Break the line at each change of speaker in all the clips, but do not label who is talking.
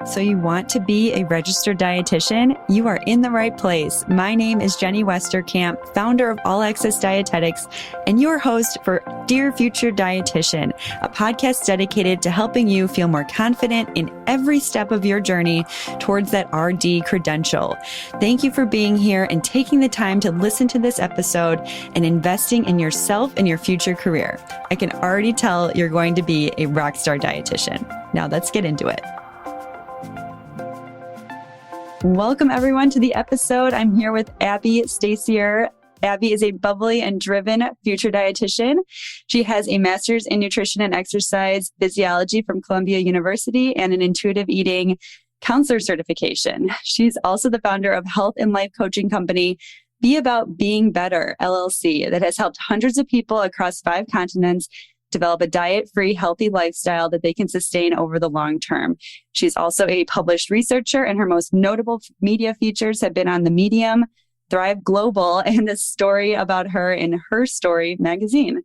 So you want to be a registered dietitian? You are in the right place. My name is Jenny Westerkamp, founder of All Access Dietetics, and your host for Dear Future Dietitian, a podcast dedicated to helping you feel more confident in every step of your journey towards that RD credential. Thank you for being here and taking the time to listen to this episode and investing in yourself and your future career. I can already tell you're going to be a rockstar dietitian. Now let's get into it. Welcome everyone to the episode. I'm here with Abbie Stasior. Abbie is a bubbly and driven future dietitian. She has a master's in nutrition and exercise physiology from Columbia University and an intuitive eating counselor certification. She's also the founder of health and life coaching company, About Being Better LLC, that has helped hundreds of people across 5 continents develop a diet-free, healthy lifestyle that they can sustain over the long term. She's also a published researcher, and her most notable media features have been on The Medium, Thrive Global, and a story about her in Her Story magazine.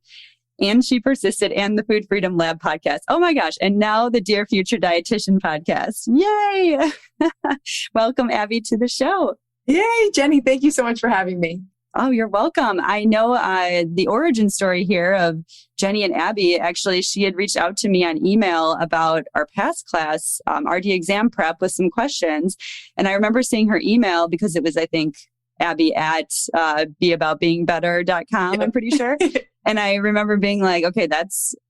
And she Persisted and the Food Freedom Lab podcast. Oh my gosh. And now the Dear Future Dietitian podcast. Yay. Welcome, Abbie, to the show.
Yay, Jenny. Thank you so much for having me.
Oh, you're welcome. I know the origin story here of Jenny and Abbie. Actually, she had reached out to me on email about our past class, RD exam prep, with some questions. And I remember seeing her email because it was, I think, Abbie at beaboutbeingbetter.com, I'm pretty sure. And I remember being like, okay,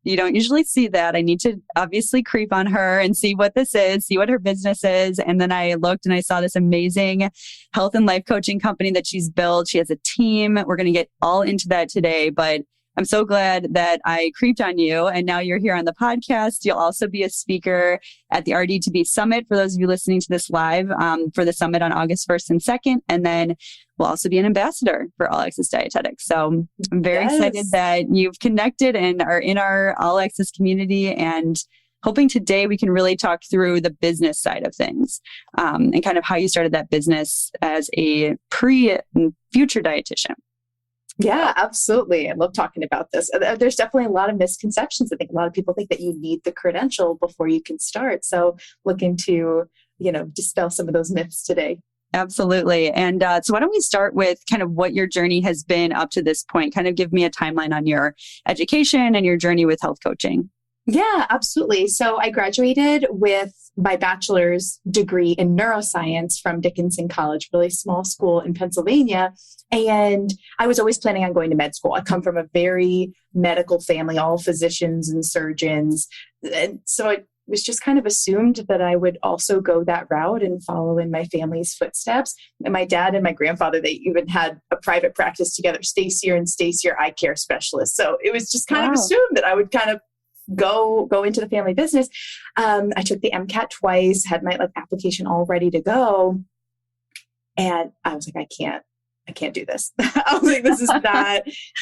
you don't usually see that. I need to obviously creep on her and see what this is, see what her business is. And then I looked and I saw this amazing health and life coaching company that she's built. She has a team. We're going to get all into that today, but I'm so glad that I creeped on you and now you're here on the podcast. You'll also be a speaker at the RD2BE Summit for those of you listening to this live for the summit on August 1st and 2nd. And then we'll also be an ambassador for All Access Dietetics. So I'm very excited that you've connected and are in our All Access community, and hoping today we can really talk through the business side of things and kind of how you started that business as a future dietitian.
Yeah, absolutely. I love talking about this. There's definitely a lot of misconceptions. I think a lot of people think that you need the credential before you can start. So looking to, dispel some of those myths today.
Absolutely. And so why don't we start with kind of what your journey has been up to this point? Kind of give me a timeline on your education and your journey with health coaching.
Yeah, absolutely. So I graduated with my bachelor's degree in neuroscience from Dickinson College, really small school in Pennsylvania. And I was always planning on going to med school. I come from a very medical family, all physicians and surgeons. And so it was just kind of assumed that I would also go that route and follow in my family's footsteps. And my dad and my grandfather, they even had a private practice together, Stasior and Stasior eye care specialist. So it was just kind of assumed that I would kind of go into the family business. I took the MCAT twice, had my application all ready to go. And I was like, I can't do this. I was like,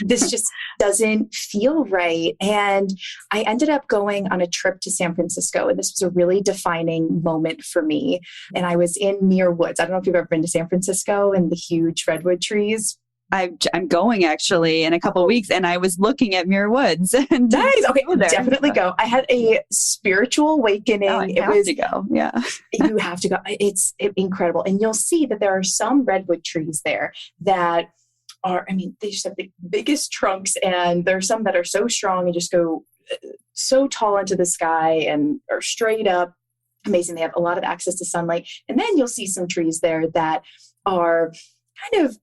this just doesn't feel right. And I ended up going on a trip to San Francisco. And this was a really defining moment for me. And I was in Muir Woods. I don't know if you've ever been to San Francisco and the huge redwood trees.
I'm going actually in a couple of weeks, and I was looking at Muir Woods. And
nice. Okay, definitely go. I had a spiritual awakening.
You have to go. Yeah,
you have to go. It's incredible, and you'll see that there are some redwood trees there that are. I mean, they just have the biggest trunks, and there are some that are so strong and just go so tall into the sky and are straight up. Amazing. They have a lot of access to sunlight, and then you'll see some trees there that are kind of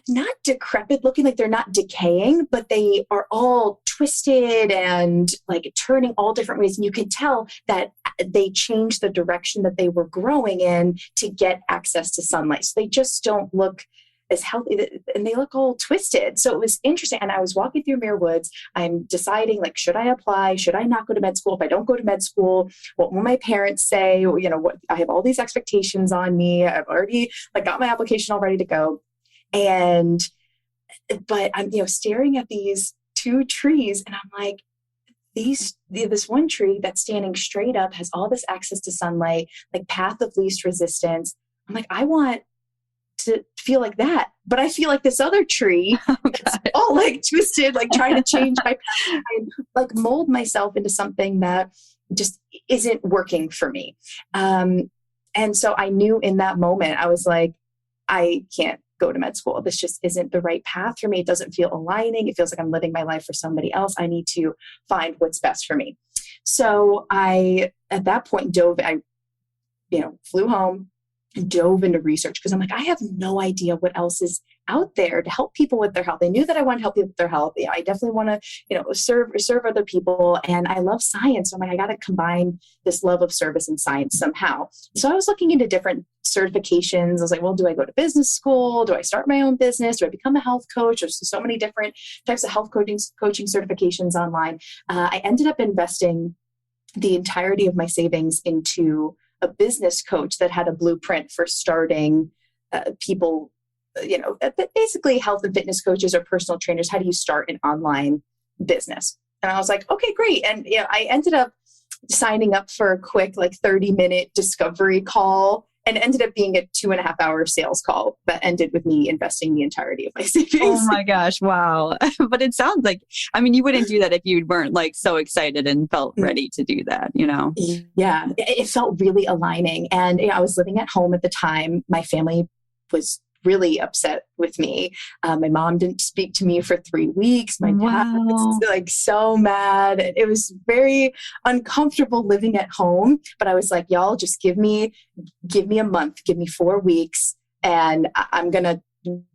not decrepit looking, like they're not decaying, but they are all twisted and turning all different ways. And you can tell that they changed the direction that they were growing in to get access to sunlight. So they just don't look as healthy, and they look all twisted. So it was interesting. And I was walking through Muir Woods. I'm deciding, should I apply? Should I not go to med school? If I don't go to med school, what will my parents say? What I have all these expectations on me. I've already got my application all ready to go. But I'm, staring at these 2 trees, and I'm like, this one tree that's standing straight up has all this access to sunlight, path of least resistance. I'm like, I want to feel like that, but I feel like this other tree, it's all twisted, trying to change my path, and mold myself into something that just isn't working for me. And so I knew in that moment, I was like, I can't go to med school. This just isn't the right path for me. It doesn't feel aligning. It feels like I'm living my life for somebody else. I need to find what's best for me. So I, at that point, flew home and dove into research because I'm like, I have no idea what else is out there to help people with their health. I knew that I want to help people with their health. Yeah, I definitely want to, serve other people. And I love science. So I'm like, I got to combine this love of service and science somehow. So I was looking into different certifications. I was like, well, do I go to business school? Do I start my own business? Do I become a health coach? There's so many different types of health coaching certifications online. I ended up investing the entirety of my savings into a business coach that had a blueprint for starting people, basically health and fitness coaches or personal trainers. How do you start an online business? And I was like, okay, great. And I ended up signing up for a quick 30-minute discovery call, and it ended up being a 2.5-hour sales call that ended with me investing the entirety of my savings.
Oh my gosh. Wow. But it sounds like, you wouldn't do that if you weren't so excited and felt ready to do that,
Yeah, it felt really aligning. And I was living at home at the time. My family was really upset with me. My mom didn't speak to me for 3 weeks. My dad was so mad. It was very uncomfortable living at home. But I was like, y'all, just give me a month, give me 4 weeks, and I'm going to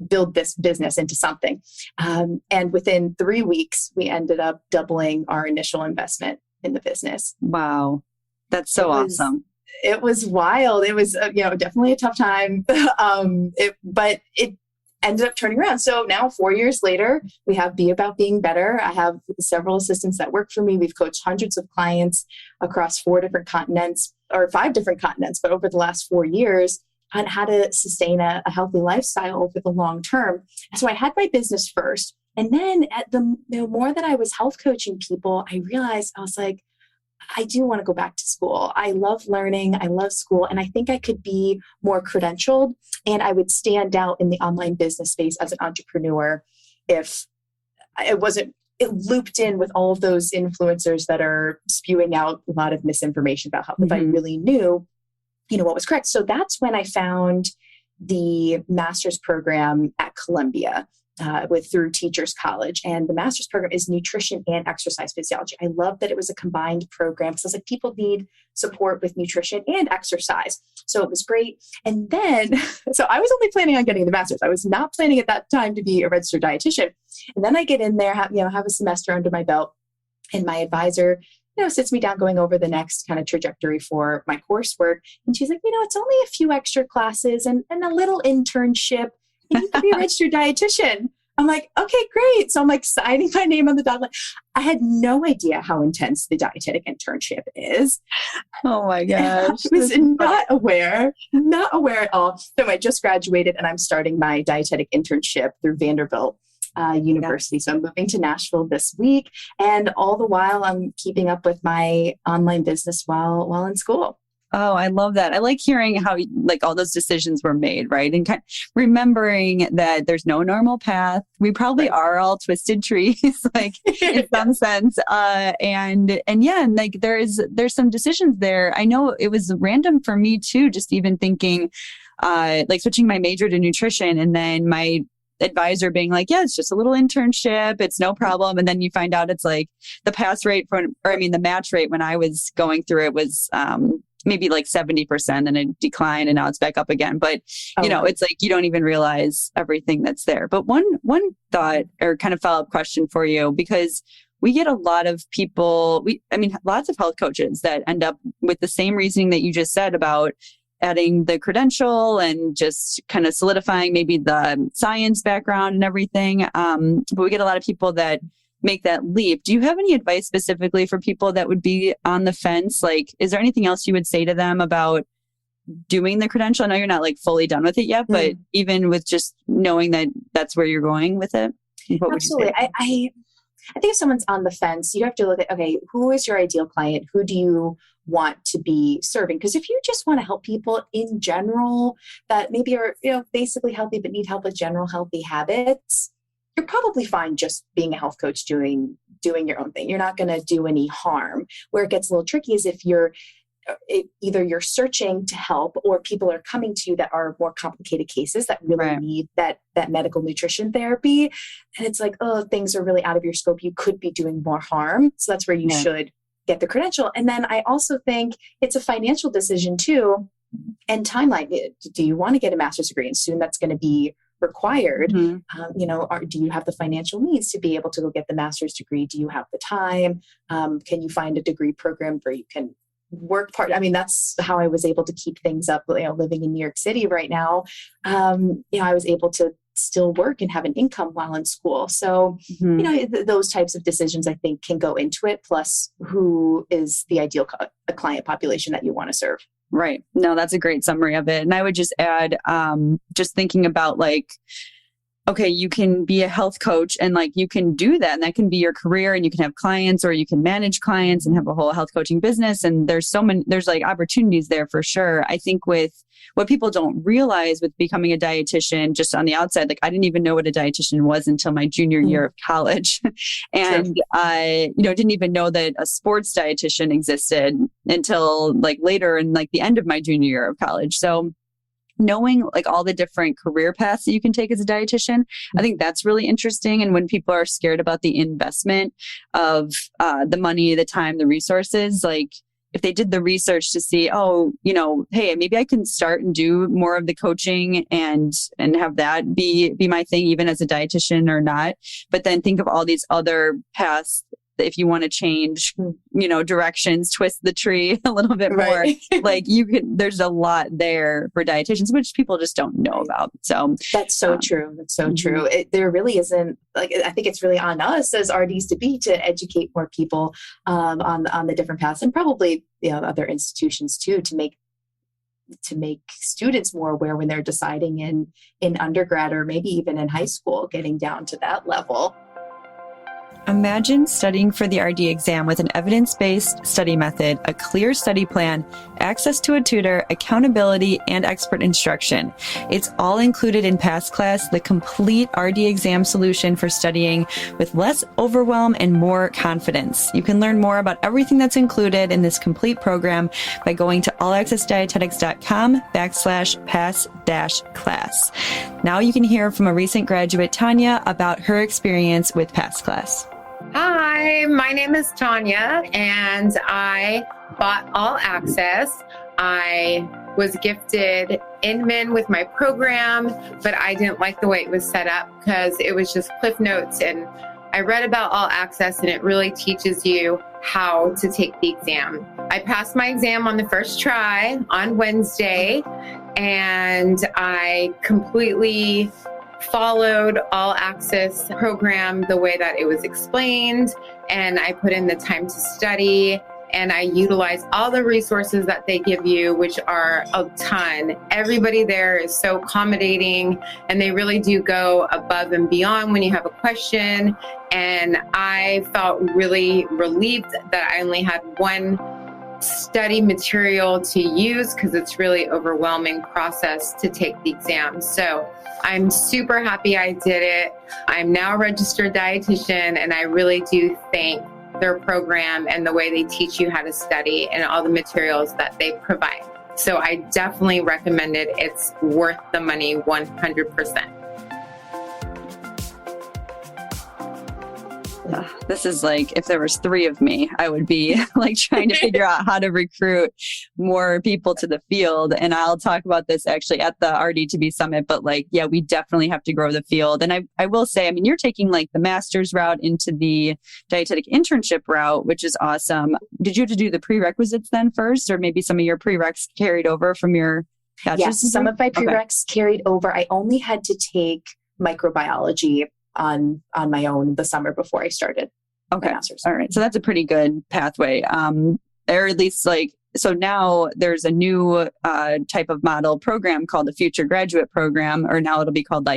build this business into something. And within 3 weeks, we ended up doubling our initial investment in the business.
Wow. That's so awesome.
It was wild. It was, definitely a tough time. But it ended up turning around. So now 4 years later, we have About Being Better. I have several assistants that work for me. We've coached hundreds of clients across 5 different continents, but over the last 4 years on how to sustain a healthy lifestyle over the long term. So I had my business first. And then at the more that I was health coaching people, I realized I was like, I do want to go back to school. I love learning. I love school. And I think I could be more credentialed and I would stand out in the online business space as an entrepreneur if it wasn't looped in with all of those influencers that are spewing out a lot of misinformation about health. If I really knew, what was correct. So that's when I found the master's program at Columbia. Through Teachers College. And the master's program is Nutrition and Exercise Physiology. I love that it was a combined program because I was like, people need support with nutrition and exercise. So it was great. And then, so I was only planning on getting the master's. I was not planning at that time to be a registered dietitian. And then I get in there, have a semester under my belt, and my advisor sits me down going over the next kind of trajectory for my coursework. And she's like, it's only a few extra classes and a little internship. And you could be a registered dietitian. I'm like, okay, great. So I'm signing my name on the dotted line. I had no idea how intense the dietetic internship is.
Oh my gosh.
I was not aware at all. So I just graduated and I'm starting my dietetic internship through Vanderbilt University. So I'm moving to Nashville this week. And all the while I'm keeping up with my online business while in school.
Oh, I love that. I like hearing how all those decisions were made, right? And kind of remembering that there's no normal path. We probably are all twisted trees, in some sense. And there's some decisions there. I know it was random for me too, just even thinking, switching my major to nutrition and then my advisor being like, yeah, it's just a little internship. It's no problem. And then you find out it's the the match rate when I was going through it was, maybe 70% and it declined and now it's back up again. But, it's you don't even realize everything that's there. But one thought or kind of follow-up question for you, because we get a lot of people, lots of health coaches that end up with the same reasoning that you just said about adding the credential and just kind of solidifying maybe the science background and everything. But we get a lot of people that make that leap. Do you have any advice specifically for people that would be on the fence? Is there anything else you would say to them about doing the credential? I know you're not fully done with it yet, but even with just knowing that that's where you're going with it.
Absolutely. I think if someone's on the fence, you have to look at, okay, who is your ideal client? Who do you want to be serving? Because if you just want to help people in general that maybe are, basically healthy, but need help with general healthy habits, you're probably fine just being a health coach doing your own thing. You're not going to do any harm. Where it gets a little tricky is if either you're searching to help or people are coming to you that are more complicated cases that really need that medical nutrition therapy. And it's like, oh, things are really out of your scope. You could be doing more harm. So that's where you should get the credential. And then I also think it's a financial decision too. And timeline. Do you want to get a master's degree? And soon that's going to be required. Do you have the financial means to be able to go get the master's degree? Do you have the time? Can you find a degree program where you can work part? I mean, that's how I was able to keep things up, living in New York City right now. I was able to still work and have an income while in school. So, those types of decisions I think can go into it. Plus who is the ideal client population that you want to serve.
Right. No, that's a great summary of it. And I would just add, just thinking about okay, you can be a health coach and you can do that and that can be your career and you can have clients or you can manage clients and have a whole health coaching business. And there's opportunities there for sure. I think with what people don't realize with becoming a dietitian, just on the outside, I didn't even know what a dietitian was until my junior year of college. And I, didn't even know that a sports dietitian existed until later in the end of my junior year of college. So knowing all the different career paths that you can take as a dietitian, I think that's really interesting. And when people are scared about the investment of the money, the time, the resources, if they did the research to see, hey, maybe I can start and do more of the coaching and have that be my thing, even as a dietitian or not. But then think of all these other paths. If you want to change, directions, twist the tree a little bit more, there's a lot there for dietitians, which people just don't know about. So
that's so true. That's so true. There really isn't I think it's really on us as RDs2BE to educate more people on the different paths and probably other institutions too, to make students more aware when they're deciding in undergrad or maybe even in high school, getting down to that level.
Imagine studying for the RD exam with an evidence-based study method, a clear study plan, access to a tutor, accountability, and expert instruction. It's all included in PassClass, the complete RD exam solution for studying with less overwhelm and more confidence. You can learn more about everything that's included in this complete program by going to allaccessdietetics.com/pass-class. Now you can hear from a recent graduate, Tanya, about her experience with PassClass.
Hi, my name is Tanya, and I bought All Access. I was gifted Inman with my program, but I didn't like the way it was set up because it was just Cliff Notes. And I read about All Access, and it really teaches you how to take the exam. I passed my exam on the first try on Wednesday, and I completely followed All Access program the way that it was explained, and I put in the time to study, and I utilized all the resources that they give you, which are a ton. Everybody there is so accommodating, and they really do go above and beyond when you have a question. And I felt really relieved that I only had one study material to use because it's really overwhelming process to take the exam. So I'm super happy I did it. I'm now a registered dietitian, and I really do thank their program and the way they teach you how to study and all the materials that they provide. So I definitely recommend it. It's worth the money 100%.
This is if there was 3 of me, I would be trying to figure out how to recruit more people to the field. And I'll talk about this actually at the RD2BE summit, but we definitely have to grow the field. And I will say, you're taking the master's route into the dietetic internship route, which is awesome. Did you have to do the prerequisites then first, or maybe some of your prereqs carried over from your bachelor's degree?
Some of my prereqs carried over. I only had to take microbiology on my own the summer before I started my master's.
All right. So that's a pretty good pathway. Or at least so now there's a new type of model program called the Future Graduate Program, or now it'll be called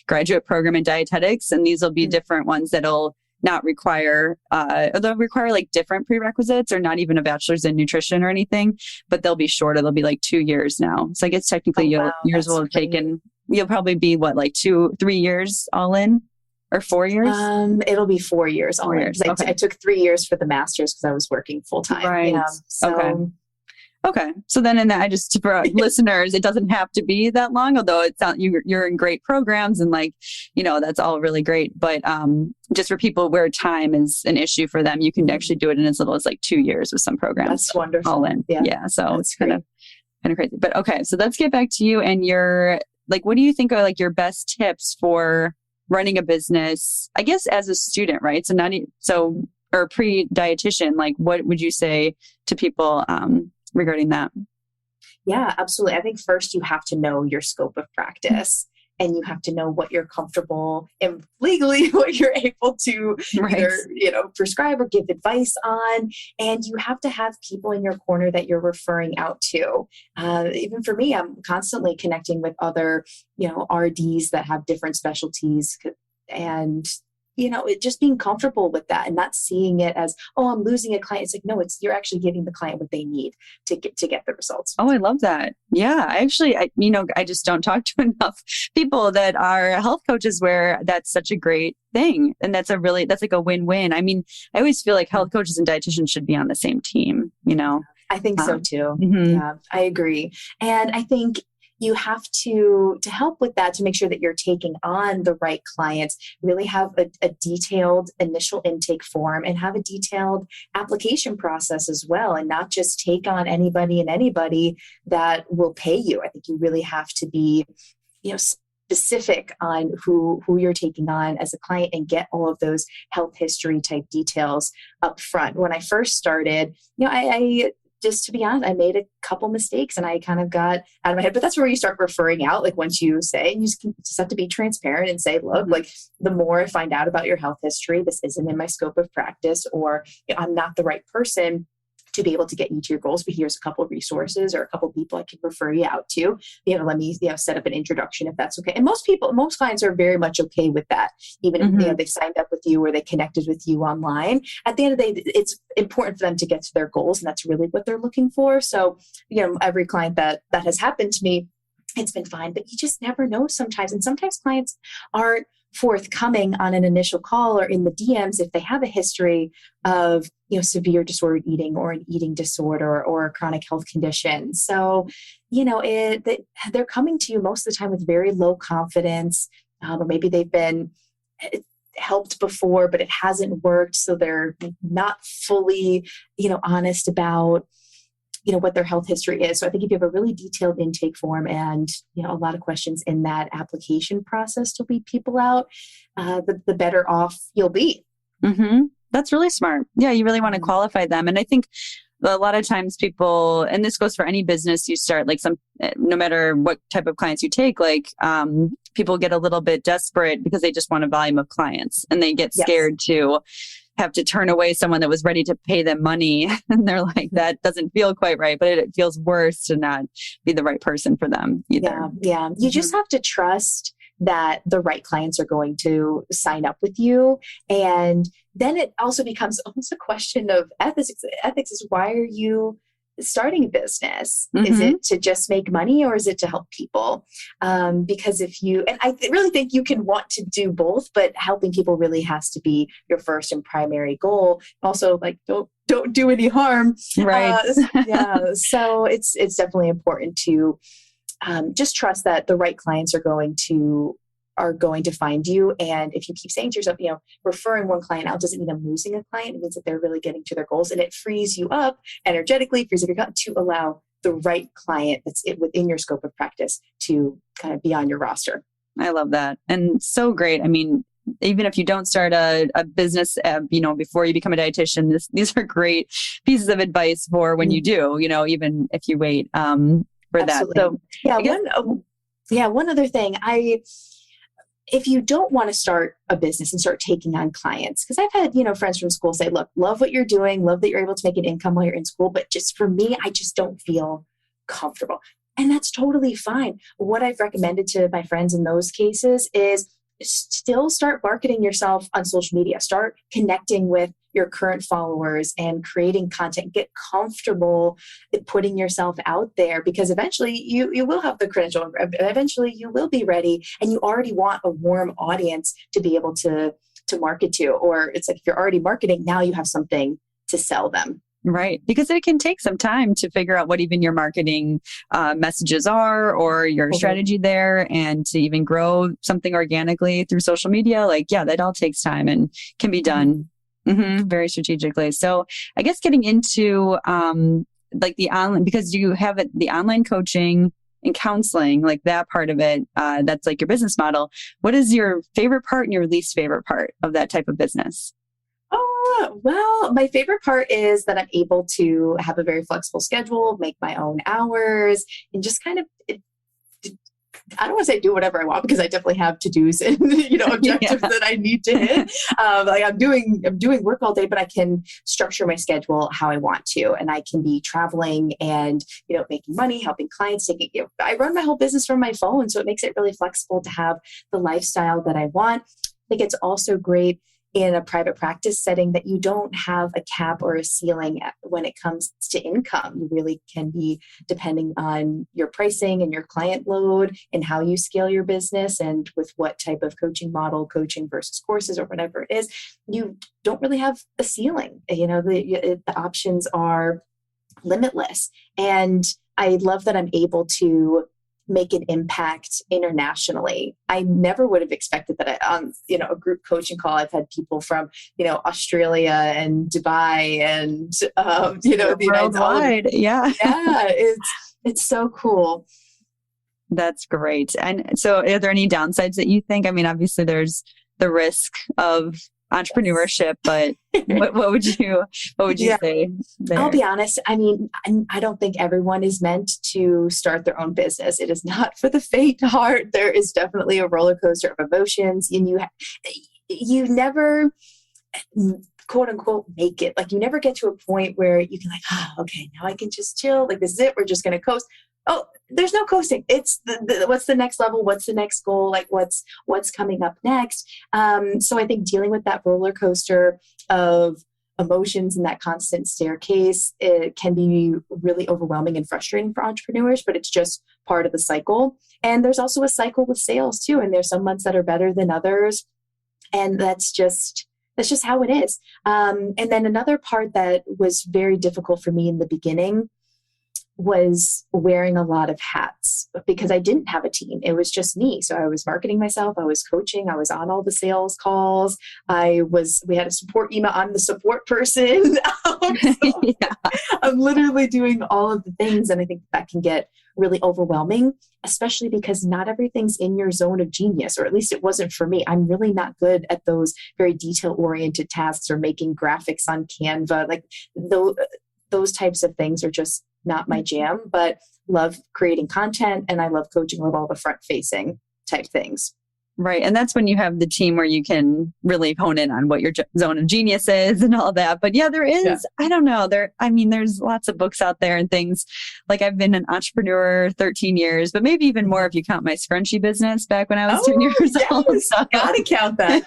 Graduate Program in Dietetics. And these will be different ones that'll not require, they'll require different prerequisites or not even a bachelor's in nutrition or anything, but they'll be shorter. They'll be 2 years now. So I guess technically yours will have taken, you'll probably be 2-3 years all in? or 4 years?
It'll be 4 years.
4 years. Okay.
I took 3 years for the master's because I was working full time.
Right.
So,
Okay. So then in that, just for our listeners, it doesn't have to be that long, although it sounds you're in great programs and like, that's all really great. But just for people where time is an issue for them, you can actually do it in as little as like 2 years with some programs.
That's wonderful.
All in. Yeah. So it's kind of crazy. But okay. So let's get back to you and your, like, what do you think are like your best tips for running a business, I guess, as a student, right? So or pre-dietitian, like what would you say to people, regarding that?
Yeah, absolutely. I think first you have to know your scope of practice and you have to know what you're comfortable and legally what you're able to either, prescribe or give advice on. And you have to have people in your corner that you're referring out to. Even for me, I'm constantly connecting with other, RDs that have different specialties and it just being comfortable with that and not seeing it as, oh, I'm losing a client. It's like, no, you're actually giving the client what they need to get the results.
Oh, I love that. Yeah. I just don't talk to enough people that are health coaches where that's such a great thing. And that's like a win-win. I mean, I always feel like health coaches and dietitians should be on the same team,
I think so too.
Mm-hmm.
Yeah, I agree. And I think you have to help with that, to make sure that you're taking on the right clients, really have a detailed initial intake form and have a detailed application process as well, and not just take on anybody that will pay you. I think you really have to be, specific on who you're taking on as a client and get all of those health history type details up front. When I first started, I just to be honest, I made a couple mistakes and I kind of got out of my head, but that's where you start referring out. Like once you say, you just have to be transparent and say, look, like the more I find out about your health history, this isn't in my scope of practice, or I'm not the right person to be able to get you to your goals, but here's a couple of resources or a couple of people I can refer you out to. Let me set up an introduction if that's okay. And most clients are very much okay with that. Even if they signed up with you or they connected with you online. At the end of the day, it's important for them to get to their goals, and that's really what they're looking for. So, every client that has happened to me, it's been fine, but you just never know sometimes. And sometimes clients aren't forthcoming on an initial call or in the DMs if they have a history of severe disordered eating or an eating disorder or a chronic health condition. So they're coming to you most of the time with very low confidence, or maybe they've been helped before but it hasn't worked, so they're not fully honest about what their health history is. So I think if you have a really detailed intake form and, a lot of questions in that application process to weed people out, the better off you'll be.
Mm-hmm. That's really smart. Yeah. You really want to qualify them. And I think a lot of times people, and this goes for any business you start, like no matter what type of clients you take, people get a little bit desperate because they just want a volume of clients and they get scared to have to turn away someone that was ready to pay them money. And they're like, that doesn't feel quite right, but it feels worse to not be the right person for them either.
Yeah. You just have to trust that the right clients are going to sign up with you. And then it also becomes almost a question of ethics. Ethics is, why are you starting a business? Is it to just make money or is it to help people? Because and I really think you can want to do both, but helping people really has to be your first and primary goal. Also, don't do any harm.
Right.
So it's definitely important to just trust that the right clients are going to find you. And if you keep saying to yourself, referring one client out doesn't mean I'm losing a client. It means that they're really getting to their goals, and it frees you up energetically, frees up your gut to allow the right client that's within your scope of practice to kind of be on your roster.
I love that. And so great. I mean, even if you don't start a business, before you become a dietitian, these are great pieces of advice for when you do, even if you wait for
Absolutely.
that. So
one other thing, if you don't want to start a business and start taking on clients, because I've had, friends from school say, look, love what you're doing, love that you're able to make an income while you're in school, but just for me, I just don't feel comfortable. And that's totally fine. What I've recommended to my friends in those cases is still start marketing yourself on social media. Start connecting with your current followers and creating content. Get comfortable putting yourself out there, because eventually you will have the credential. Eventually you will be ready, and you already want a warm audience to be able to market to. Or it's like, if you're already marketing, now you have something to sell them.
Right. Because it can take some time to figure out what even your marketing messages are, or your strategy there, and to even grow something organically through social media. Like, yeah, that all takes time and can be done very strategically. So I guess getting into like the online, because you have the online coaching and counseling, like that part of it, that's like your business model. What is your favorite part and your least favorite part of that type of business?
Oh, well, my favorite part is that I'm able to have a very flexible schedule, make my own hours, and just kind of, I don't want to say do whatever I want, because I definitely have to-dos and, objectives that I need to hit. Like I'm doing work all day, but I can structure my schedule how I want to. And I can be traveling and, making money, helping clients, I run my whole business from my phone. So it makes it really flexible to have the lifestyle that I want. I think it's also great in a private practice setting that you don't have a cap or a ceiling when it comes to income. You really can be depending on your pricing and your client load and how you scale your business, and with what type of coaching model, coaching versus courses or whatever it is. You don't really have a ceiling. The options are limitless. And I love that I'm able to make an impact internationally. I never would have expected that on, a group coaching call. I've had people from, Australia and Dubai and, the
worldwide. Yeah.
Yeah. It's so cool.
That's great. And so are there any downsides that you think? I mean, obviously there's the risk of entrepreneurship, but what would you say there?
I'll be honest. I mean, I don't think everyone is meant to start their own business. It is not for the faint heart. There is definitely a roller coaster of emotions, and you never, quote unquote, make it. Like, you never get to a point where you can okay, now I can just chill. Like, this is it. We're just going to coast. Oh, there's no coasting. It's what's the next level? What's the next goal? Like, what's coming up next? So I think dealing with that roller coaster of emotions and that constant staircase, it can be really overwhelming and frustrating for entrepreneurs, but it's just part of the cycle. And there's also a cycle with sales too. And there's some months that are better than others. And that's just how it is. And then another part that was very difficult for me in the beginning was wearing a lot of hats, because I didn't have a team. It was just me. So I was marketing myself. I was coaching. I was on all the sales calls. We had a support email. I'm the support person. I'm literally doing all of the things. And I think that can get really overwhelming, especially because not everything's in your zone of genius, or at least it wasn't for me. I'm really not good at those very detail-oriented tasks or making graphics on Canva. Like those types of things are just not my jam, but love creating content, and I love coaching with all the front-facing type things.
Right. And that's when you have the team where you can really hone in on what your zone of genius is and all that. But yeah, there is, I don't know, there's lots of books out there and things. Like, I've been an entrepreneur 13 years, but maybe even more if you count my scrunchie business back when I was 10 years old. So,
gotta count that.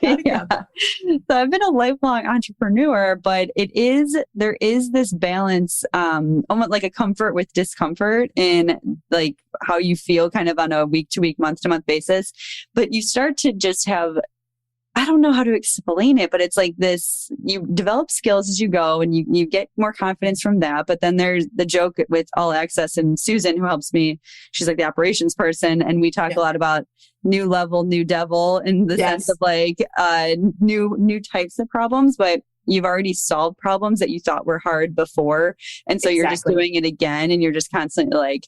So I've been a lifelong entrepreneur, but there is this balance, almost like a comfort with discomfort in like how you feel kind of on a week to week, month to month basis. But you start to just have, I don't know how to explain it, but it's like this, you develop skills as you go, and you get more confidence from that. But then there's the joke with All Access, and Susan, who helps me, she's like the operations person. And we talk a lot about new level, new devil, in the sense of like new types of problems, but you've already solved problems that you thought were hard before. And so you're just doing it again, and you're just constantly like,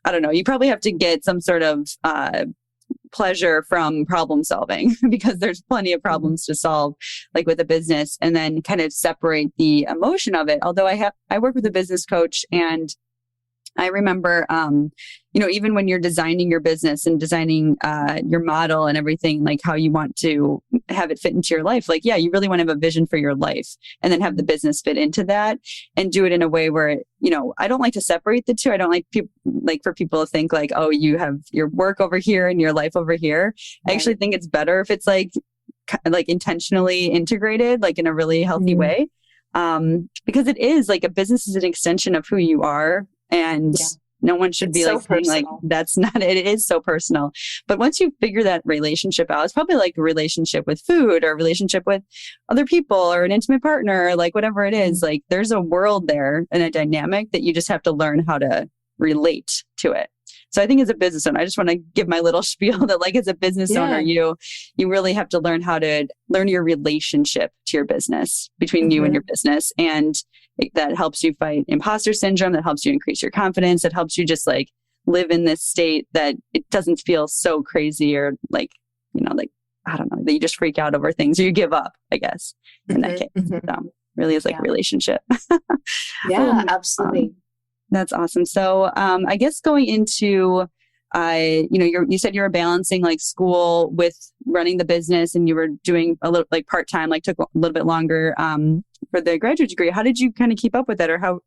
I don't know, you probably have to get some sort of pleasure from problem solving, because there's plenty of problems to solve, like with a business, and then kind of separate the emotion of it. Although I work with a business coach, and I remember, even when you're designing your business and designing your model and everything, like how you want to have it fit into your life, like, yeah, you really want to have a vision for your life and then have the business fit into that and do it in a way where, I don't like to separate the two. I don't like for people to think like, oh, you have your work over here and your life over here. Right. I actually think it's better if it's like intentionally integrated, like in a really healthy way. Because it is like a business is an extension of who you are. And no one should be like saying like, that's not it. It is so personal. But once you figure that relationship out, it's probably like a relationship with food or a relationship with other people or an intimate partner, or like whatever it is, like there's a world there and a dynamic that you just have to learn how to relate to it. So I think as a business owner, I just want to give my little spiel that like as a business owner, you really have to learn how to learn your relationship to your business between you and your business. And that helps you fight imposter syndrome. That helps you increase your confidence. That helps you just like live in this state that it doesn't feel so crazy or like, I don't know, that you just freak out over things or you give up, I guess, in that case. So really is like a relationship.
Absolutely.
That's awesome. So, I guess going into, you said you were balancing like school with running the business and you were doing a little like part-time, like took a little bit longer, for the graduate degree. How did you kind of keep up with that? Or how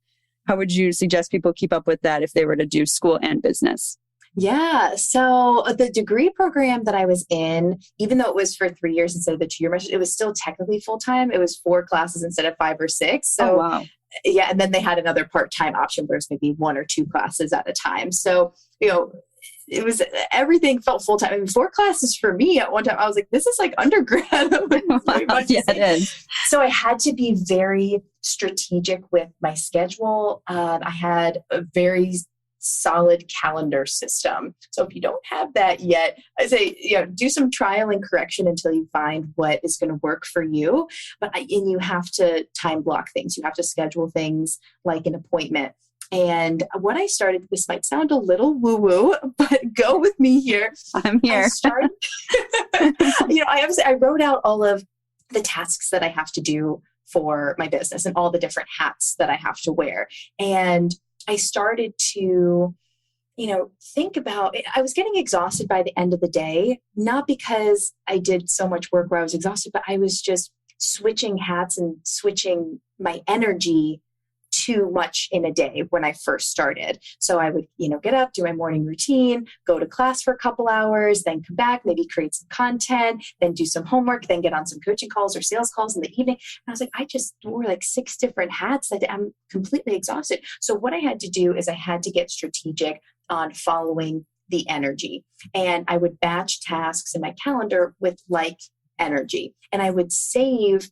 would you suggest people keep up with that if they were to do school and business?
Yeah. So the degree program that I was in, even though it was for 3 years instead of the 2 year, it was still technically full-time. It was 4 classes instead of 5 or 6. So
wow.
Yeah. And then they had another part-time option where it's maybe 1 or 2 classes at a time. So, it was, everything felt full-time. I mean, 4 classes for me at one time, I was like, this is like undergrad.
It is.
So I had to be very strategic with my schedule. I had a very solid calendar system. So if you don't have that yet, I say, do some trial and correction until you find what is going to work for you. And you have to time block things. You have to schedule things like an appointment. And what I started, this might sound a little woo-woo, but go with me here.
I'm here.
I wrote out all of the tasks that I have to do for my business and all the different hats that I have to wear. And I started to, think about it. I was getting exhausted by the end of the day, not because I did so much work where I was exhausted, but I was just switching hats and switching my energy too much in a day when I first started. So I would, get up, do my morning routine, go to class for a couple hours, then come back, maybe create some content, then do some homework, then get on some coaching calls or sales calls in the evening. And I was like, I just wore like 6 different hats that I'm completely exhausted. So what I had to do is I had to get strategic on following the energy. And I would batch tasks in my calendar with like energy. And I would save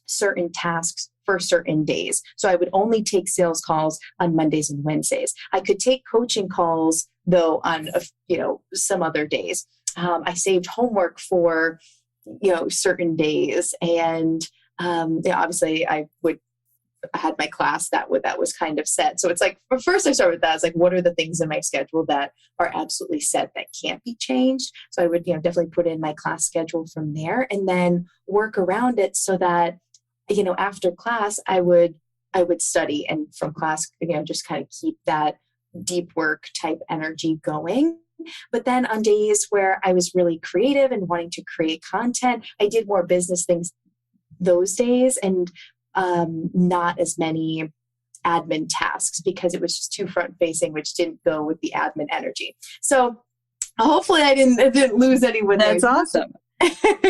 certain tasks for certain days. So I would only take sales calls on Mondays and Wednesdays. I could take coaching calls though on, some other days. I saved homework for, certain days. And obviously I had my class that was kind of set. So it's like, first I started with that. It's like, what are the things in my schedule that are absolutely set that can't be changed? So I would, definitely put in my class schedule from there and then work around it so that, after class, I would study, and from class, just kind of keep that deep work type energy going. But then on days where I was really creative and wanting to create content, I did more business things those days and not as many admin tasks because it was just too front facing, which didn't go with the admin energy. So hopefully I didn't lose anyone.
That's awesome.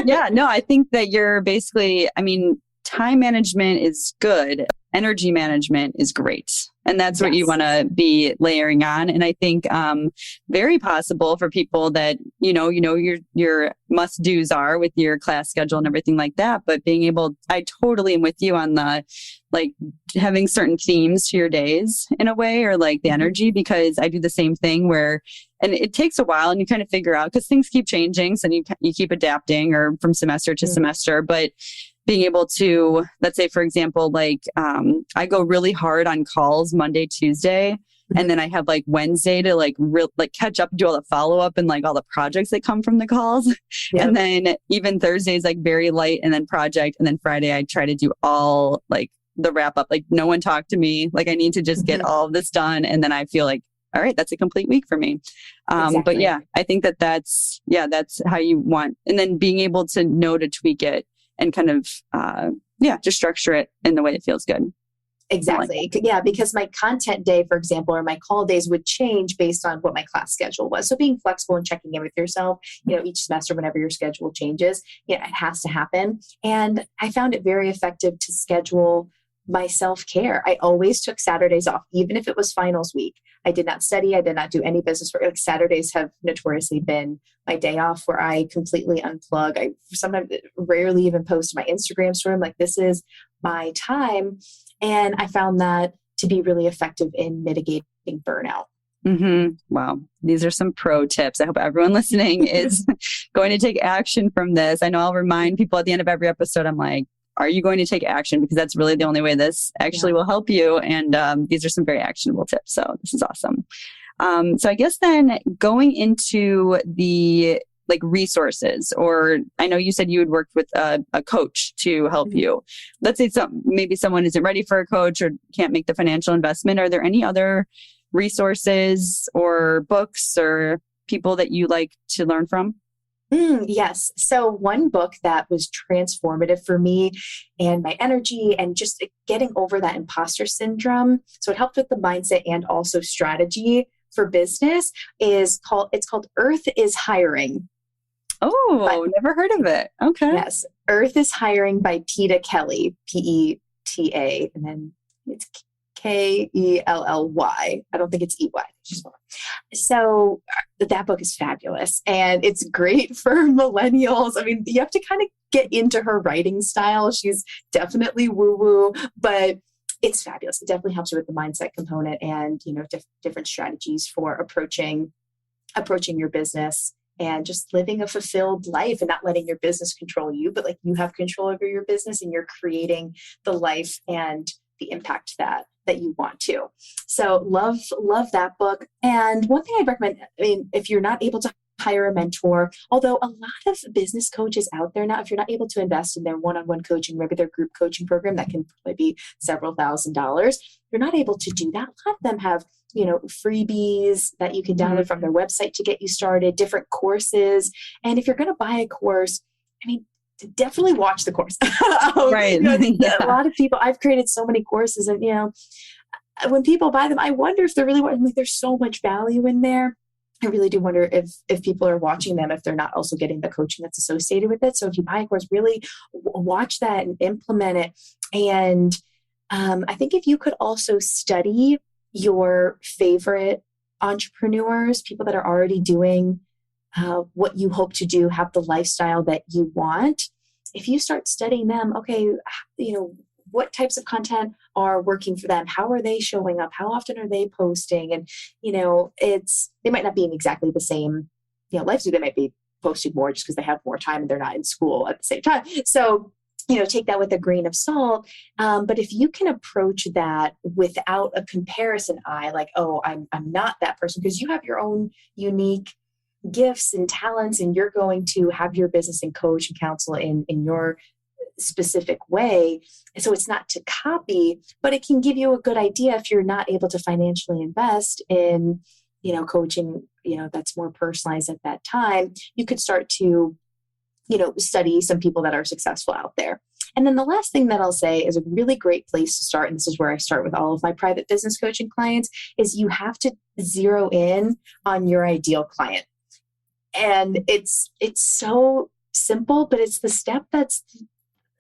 Yeah, no, I think that you're basically, time management is good. Energy management is great. And that's what you want to be layering on. And I think very possible for people that, your must-dos are with your class schedule and everything like that. But being able, I totally am with you on the, like having certain themes to your days in a way, or like the energy, because I do the same thing where, and it takes a while and you kind of figure out because things keep changing. So you keep adapting or from semester to semester, but being able to, let's say, for example, like I go really hard on calls Monday, Tuesday, and then I have like Wednesday to like catch up, do all the follow up and like all the projects that come from the calls. Yep. And then even Thursday is like very light and then project. And then Friday, I try to do all like the wrap up. Like no one talked to me. Like I need to just get all of this done. And then I feel like, all right, that's a complete week for me.
Exactly.
But yeah, I think that's how you want. And then being able to know to tweak it and kind of, just structure it in the way that feels good.
Exactly. Yeah, because my content day, for example, or my call days would change based on what my class schedule was. So being flexible and checking in with yourself, each semester, whenever your schedule changes, it has to happen. And I found it very effective to schedule my self-care. I always took Saturdays off, even if it was finals week. I did not study. I did not do any business work. Like Saturdays have notoriously been my day off where I completely unplug. I sometimes rarely even post my Instagram story. I'm like, this is my time. And I found that to be really effective in mitigating burnout.
Mm-hmm. Wow. These are some pro tips. I hope everyone listening is going to take action from this. I know I'll remind people at the end of every episode, I'm like, are you going to take action? Because that's really the only way this actually will help you. And these are some very actionable tips. So this is awesome. So I guess then going into the resources, or I know you said you had worked with a coach to help you. Let's say maybe someone isn't ready for a coach or can't make the financial investment. Are there any other resources or books or people that you like to learn from?
Yes. So one book that was transformative for me and my energy and just getting over that imposter syndrome. So it helped with the mindset and also strategy for business it's called Earth is Hiring.
Oh, never heard of it. Okay.
Yes. Earth is Hiring by Peta Kelly, Peta, and then it's Kelly. I don't think it's EY. So that book is fabulous and it's great for millennials. I mean, you have to kind of get into her writing style. She's definitely woo-woo, but it's fabulous. It definitely helps you with the mindset component and, different strategies for approaching your business and just living a fulfilled life and not letting your business control you, but like you have control over your business and you're creating the life and the impact that you want to. So love that book. And one thing I recommend, if you're not able to hire a mentor, although a lot of business coaches out there now, if you're not able to invest in their one-on-one coaching, maybe their group coaching program, that can probably be several $1,000s. You're not able to do that. A lot of them have, freebies that you can download from their website to get you started, different courses. And if you're going to buy a course, definitely watch the course.
Right.
A lot of people, I've created so many courses and, when people buy them, I wonder if they're really, there's so much value in there. I really do wonder if people are watching them, if they're not also getting the coaching that's associated with it. So if you buy a course, really watch that and implement it. And I think if you could also study your favorite entrepreneurs, people that are already doing what you hope to do, have the lifestyle that you want. If you start studying them, okay, what types of content are working for them? How are they showing up? How often are they posting? And, they might not be in exactly the same, lifestyle. They might be posting more just because they have more time and they're not in school at the same time. So, take that with a grain of salt. But if you can approach that without a comparison eye, like, oh, I'm not that person, because you have your own unique gifts and talents, and you're going to have your business and coach and counsel in your specific way. So it's not to copy, but it can give you a good idea if you're not able to financially invest in, coaching, that's more personalized at that time. You could start to, study some people that are successful out there. And then the last thing that I'll say is a really great place to start, and this is where I start with all of my private business coaching clients, is you have to zero in on your ideal client. And it's so simple, but it's the step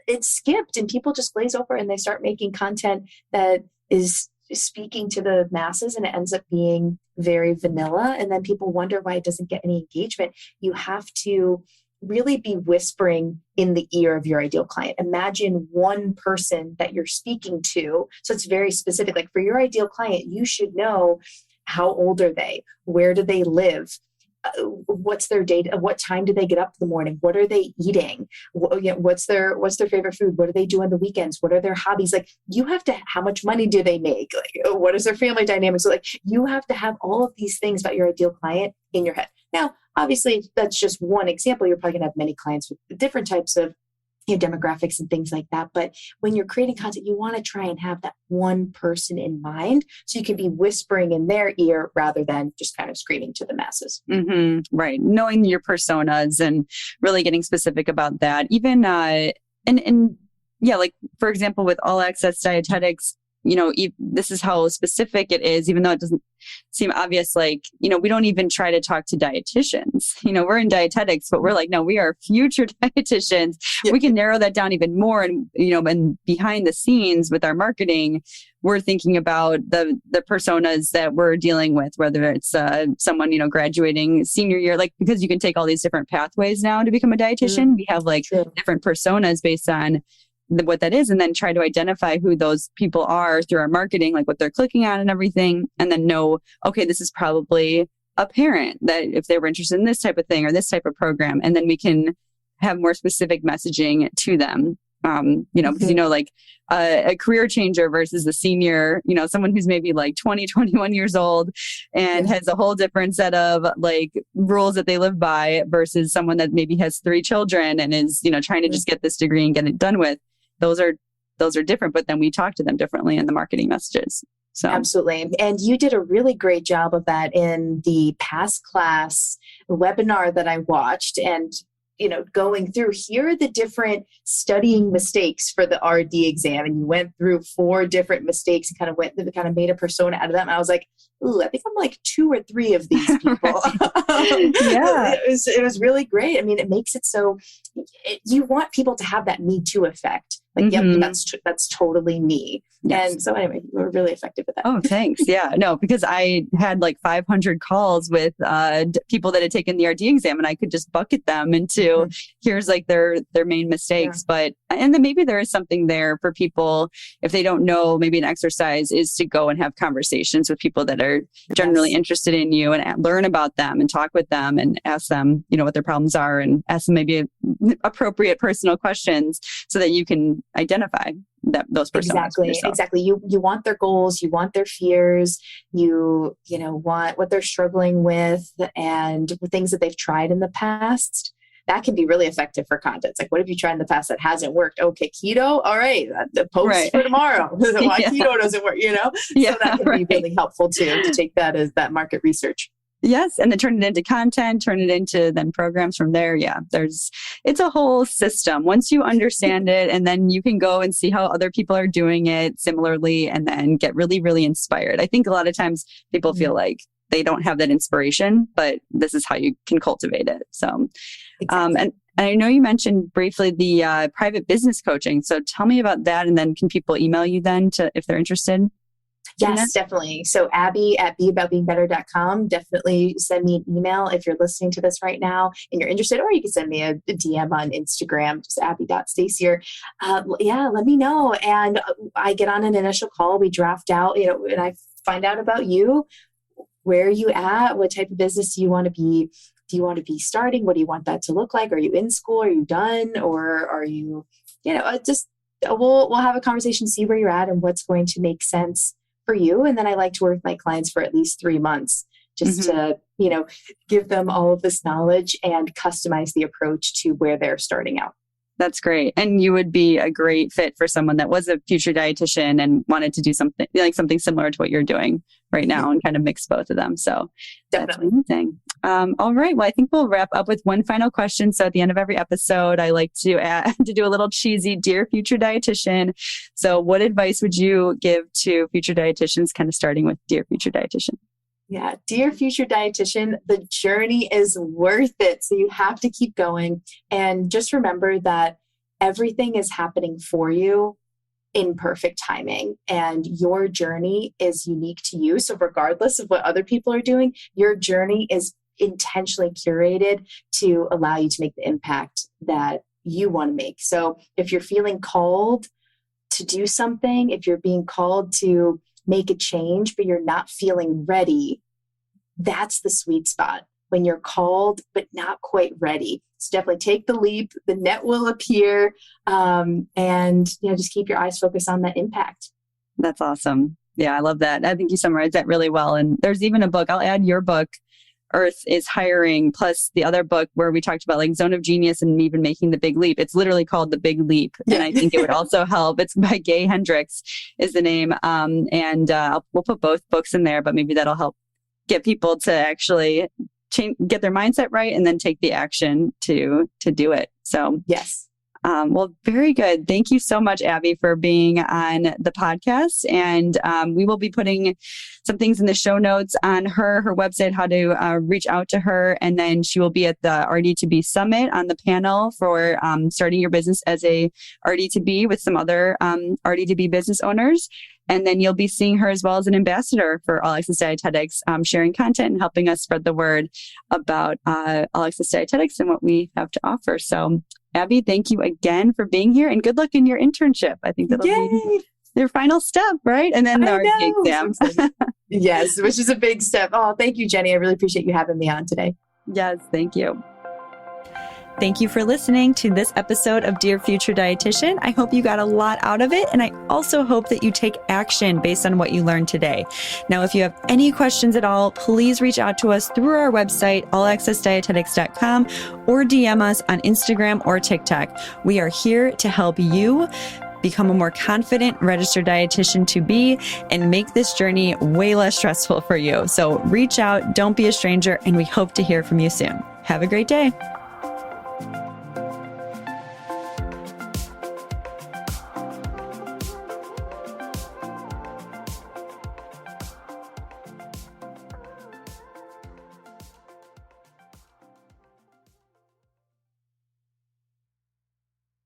it's skipped, and people just glaze over and they start making content that is speaking to the masses, and it ends up being very vanilla. And then people wonder why it doesn't get any engagement. You have to really be whispering in the ear of your ideal client. Imagine one person that you're speaking to. So it's very specific. Like for your ideal client, you should know, how old are they? Where do they live? What's their day? What time do they get up in the morning? What are they eating? What's their favorite food? What do they do on the weekends? What are their hobbies? Like you have to, how much money do they make? Like, what is their family dynamic? So like you have to have all of these things about your ideal client in your head. Now, obviously that's just one example. You're probably gonna have many clients with different types of demographics and things like that. But when you're creating content, you want to try and have that one person in mind so you can be whispering in their ear rather than just kind of screaming to the masses.
Mm-hmm. Right. Knowing your personas and really getting specific about that. Even, and yeah, like for example, with All Access Dietetics, this is how specific it is, even though it doesn't seem obvious. Like, we don't even try to talk to dietitians. We're in dietetics, but we're like, no, we are future dietitians. Yep. We can narrow that down even more. And, and behind the scenes with our marketing, we're thinking about the personas that we're dealing with, whether it's someone, graduating senior year, like, because you can take all these different pathways now to become a dietitian. We have like different personas based on what that is, and then try to identify who those people are through our marketing, like what they're clicking on and everything, and then know, okay, this is probably a parent that if they were interested in this type of thing or this type of program, and then we can have more specific messaging to them. Because, like a career changer versus a senior, someone who's maybe like 20, 21 years old and has a whole different set of like rules that they live by versus someone that maybe has 3 children and is, trying to just get this degree and get it done with. Those are different, but then we talk to them differently in the marketing messages. So
absolutely. And you did a really great job of that in the past class webinar that I watched, and going through, here are the different studying mistakes for the RD exam. And you went through 4 different mistakes and kind of made a persona out of them. And I was like, ooh, I think I'm like 2 or 3 of these people.
Yeah.
It was really great. I mean, it makes it so you want people to have that Me Too effect. Like, yep, that's totally me. Yes. And so anyway, you were really effective with that.
Oh, thanks. Yeah, no, because I had like 500 calls with people that had taken the RD exam, and I could just bucket them into here's like their main mistakes. Yeah. And then maybe there is something there for people if they don't know. Maybe an exercise is to go and have conversations with people that are generally interested in you and learn about them and talk with them and ask them, what their problems are, and ask them maybe appropriate personal questions so that you can identify those personas.
Exactly. You want their goals, you want their fears, you want what they're struggling with and the things that they've tried in the past. That can be really effective for content. It's like, what have you tried in the past that hasn't worked? Okay, keto. All right, the post for tomorrow. Why keto doesn't work? So that can be really helpful too, to take that as that market research.
Yes. And then turn it into content, turn it into then programs from there. Yeah. It's a whole system. Once you understand it, and then you can go and see how other people are doing it similarly and then get really, really inspired. I think a lot of times people feel like they don't have that inspiration, but this is how you can cultivate it. So, and I know you mentioned briefly the private business coaching. So tell me about that. And then can people email you then if they're interested?
Yes, definitely. So Abbie at beaboutbeingbetter.com. Definitely send me an email if you're listening to this right now and you're interested, or you can send me a DM on Instagram, just abbie.stasior. Let me know. And I get on an initial call. We draft out, and I find out about you. Where are you at? What type of business do you want to be starting? What do you want that to look like? Are you in school? Are you done? Or are you, we'll have a conversation, see where you're at and what's going to make sense for you. And then I like to work with my clients for at least 3 months just to, give them all of this knowledge and customize the approach to where they're starting out.
That's great. And you would be a great fit for someone that was a future dietitian and wanted to do something similar to what you're doing right now and kind of mix both of them. So
definitely.
That's amazing. All right. Well, I think we'll wrap up with one final question. So at the end of every episode, I like to do a little cheesy, dear future dietitian. So what advice would you give to future dietitians, kind of starting with dear future dietitian?
Yeah. Dear future dietitian, the journey is worth it. So you have to keep going. And just remember that everything is happening for you in perfect timing. And your journey is unique to you. So regardless of what other people are doing, your journey is intentionally curated to allow you to make the impact that you want to make. So if you're feeling called to do something, if you're being called to make a change, but you're not feeling ready, that's the sweet spot. When you're called, but not quite ready. So definitely take the leap. The net will appear. And just keep your eyes focused on that impact.
That's awesome. Yeah, I love that. I think you summarized that really well. And there's even a book. I'll add your book Earth is hiring, plus the other book where we talked about like Zone of Genius and even making the big leap. It's literally called The Big Leap. And I think it would also help. It's by Gay Henricks is the name. We'll put both books in there, but maybe that'll help get people to actually get their mindset right and then take the action to do it. So
yes.
Well, very good. Thank you so much, Abbie, for being on the podcast. And we will be putting some things in the show notes on her website, how to reach out to her. And then she will be at the RD2BE Summit on the panel for starting your business as a RD2BE with some other RD2BE business owners. And then you'll be seeing her as well as an ambassador for All Access Dietetics, sharing content and helping us spread the word about All Access Dietetics and what we have to offer. So, Abbie, thank you again for being here and good luck in your internship. I think that'll be their final step, right? And then the RD exam.
Yes, which is a big step. Oh, thank you, Jenny. I really appreciate you having me on today.
Yes, thank you. Thank you for listening to this episode of Dear Future Dietitian. I hope you got a lot out of it. And I also hope that you take action based on what you learned today. Now, if you have any questions at all, please reach out to us through our website, allaccessdietetics.com, or DM us on Instagram or TikTok. We are here to help you become a more confident registered dietitian to be and make this journey way less stressful for you. So reach out, don't be a stranger, and we hope to hear from you soon. Have a great day.